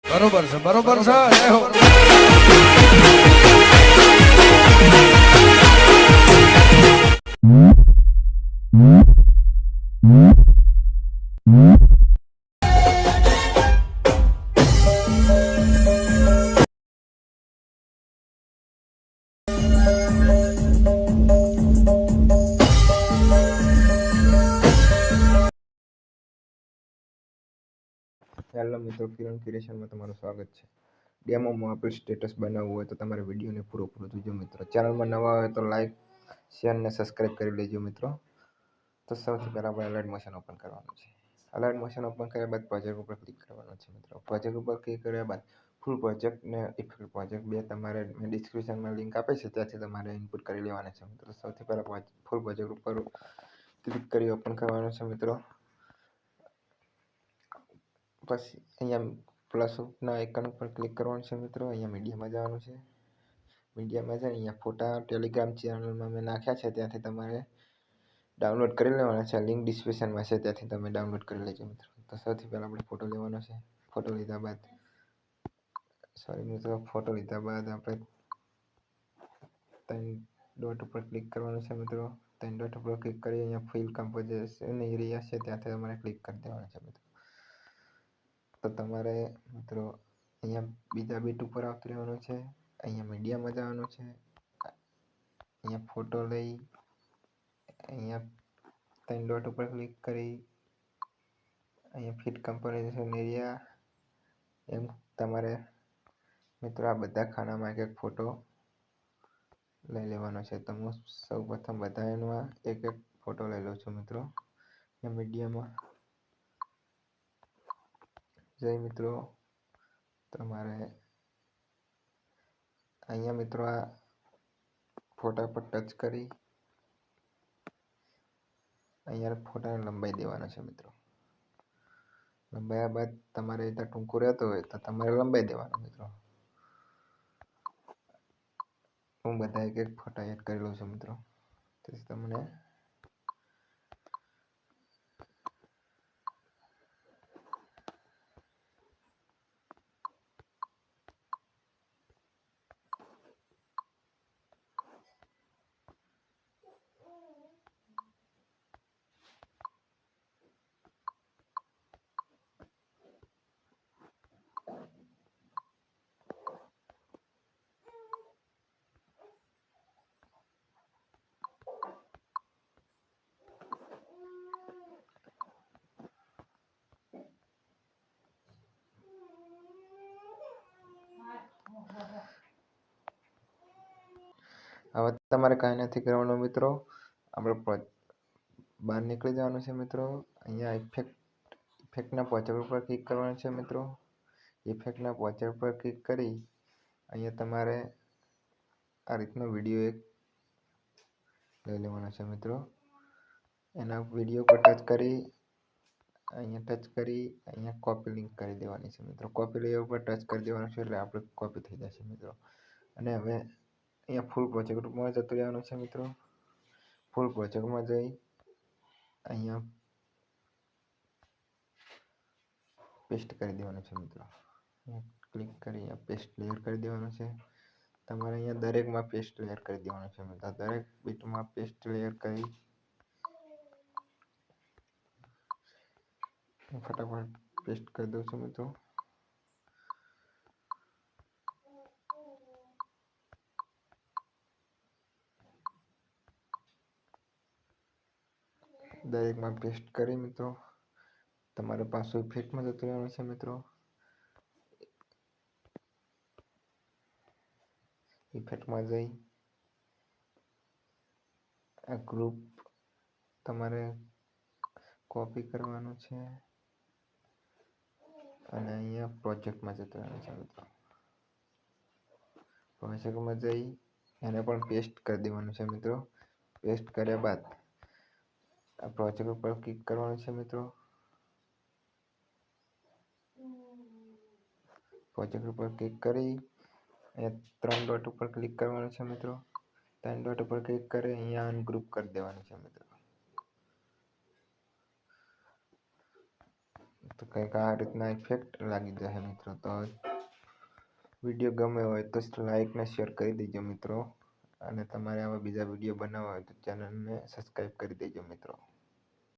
બરોબર છે, બરોબર છે. જય હો. હેલો મિત્રો, કિરણ ક્રિએશનમાં તમારું સ્વાગત છે. ડેમોમાં આપણે સ્ટેટસ બનાવવું હોય તો તમારે વિડીયોને પૂરો જોજો મિત્રો. ચેનલમાં નવા હોય તો લાઈક, શેર અને સબસ્ક્રાઈબ કરી લેજો મિત્રો. તો સૌથી પહેલાં આપણે અલર્ટ મોશન ઓપન કરવાનું છે. અલર્ટ મોશન ઓપન કર્યા બાદ પ્રોજેક્ટ ઉપર ક્લિક કરવાનું છે મિત્રો. પ્રોજેક્ટ ઉપર ક્લિક કર્યા બાદ ફૂલ પ્રોજેક્ટ ને ઇફેક્ટ પ્રોજેક્ટ બે તમારે ડિસ્ક્રિપ્શનમાં લિંક આપે છે, ત્યાંથી તમારે ઇનપુટ કરી લેવાના છે મિત્રો. સૌથી પહેલાં ફૂલ પ્રોજેક્ટ ઉપર ક્લિક કરી ઓપન કરવાનું છે મિત્રો. પછી અહીંયા પ્લસના આઇકન ઉપર ક્લિક કરવાનું છે મિત્રો. અહીંયા મીડિયામાં જવાનું છે. મીડિયામાં જઈને અહીંયા ફોટા ટેલિગ્રામ ચેનલમાં મેં નાખ્યા છે, ત્યાંથી તમારે ડાઉનલોડ કરી લેવાના છે. લિંક ડિસ્ક્રિપ્શનમાં છે, ત્યાંથી તમે ડાઉનલોડ કરી લેજો મિત્રો. તો સૌથી પહેલાં આપણે ફોટો લેવાનો છે. ફોટો લીધા બાદ ફોટો લીધા બાદ આપણે ત્રણ ડોટ ઉપર ક્લિક કરવાનું છે મિત્રો. ત્રણ ડોટ ઉપર ક્લિક કરી અહીંયા ફિલ કમ્પોઝિશન એરિયા છે, ત્યાંથી તમારે ક્લિક કરી દેવાનું છે મિત્રો. તો તમારે મિત્રો અહીંયા બીજા બીટ ઉપર આવતું રહેવાનું છે. અહીંયા મીડિયામાં જવાનું છે. અહીંયા ફોટો લઈ અહીંયા ત્રણ ડોટ ઉપર ક્લિક કરી અહીંયા ફિટ કમ્પોઝિશન એરિયા એમ તમારે મિત્રો આ બધા ખાનામાં એક ફોટો લઈ લેવાનો છે. તો હું સૌ પ્રથમ બધામાં એક ફોટો લઈ લઉં છું મિત્રો. મીડિયામાં જય મિત્રો તમારે અહીંયા મિત્રો આ ફોટા પર ટચ કરી અહીંયા ફોટાને લંબાઈ દેવાનો છે મિત્રો. લંબાયા બાદ તમારે ત્યાં ટૂંકું રહેતો હોય તો તમારે લંબાઈ દેવાનો મિત્રો. હું બધા એક ફોટા એડ કરી લઉં છું મિત્રો. તેથી તમને હવે તમારે કાંઈ નથી કરવાનું મિત્રો. આપણે બહાર નીકળી જવાનું છે મિત્રો. અહીંયા ઇફેક્ટના પોચર ઉપર ક્લિક કરવાનું છે મિત્રો. ઇફેક્ટના પોચર પર ક્લિક કરી અહીંયા તમારે આ રીતનો વિડીયો એક લઈ લેવાનો છે મિત્રો. એના વિડીયો પર ટચ કરી અહીંયા કોપી લિંક કરી દેવાની છે મિત્રો. કોપી લેયર ઉપર ટચ કરી દેવાનું છે એટલે આપણે કોપી થઈ જશે મિત્રો. અને હવે અહીંયા ફૂલ પ્રોજેક્ટમાં જતું રહેવાનું છે મિત્રો. ફૂલ પ્રોજેક્ટમાં જઈ અહીંયા પેસ્ટ કરી દેવાનું છે મિત્રો. ક્લિક કરી અહીંયા પેસ્ટ લેયર કરી દેવાનું છે. તમારે અહીંયા દરેકમાં પેસ્ટ લેયર કરી દેવાનું છે મિત્રો. દરેક બીટમાં પેસ્ટ લેયર કરી ફટાફટ પેસ્ટ કરી દઉં છું મિત્રો. દરેકમાં પેસ્ટ કરી મિત્રો તમારે પાછું ઇફેક્ટમાં જતું રહેવાનું છે મિત્રો. ઇફેક્ટમાં જઈ આ ગ્રુપ તમારે કોપી કરવાનું છે અને અહીંયા પ્રોજેક્ટમાં જતું રહેવાનું છે મિત્રો. પ્રોજેક્ટમાં જઈ એને પણ પેસ્ટ કરી દેવાનું છે મિત્રો. પેસ્ટ કર્યા બાદ આ પ્રોજેક્ટ ઉપર ક્લિક કરવાનું છે મિત્રો. પ્રોજેક્ટ ઉપર ક્લિક કરી અહીંયા ત્રણ ડોટ ઉપર ક્લિક કરવાનું છે મિત્રો. ત્રણ ડોટ ઉપર ક્લિક કરી અહીંયા અનગ્રુપ કરી દેવાનું છે મિત્રો. તો કંઈક આ રીતના ઇફેક્ટ લાગી જશે મિત્રો. તો વિડીયો ગમે હોય તો લાઈક ને શેર કરી દેજો મિત્રો, અને તમારે આવા બીજા વિડીયો બનાવવા હોય તો ચેનલને સબસ્ક્રાઈબ કરી દેજો મિત્રો.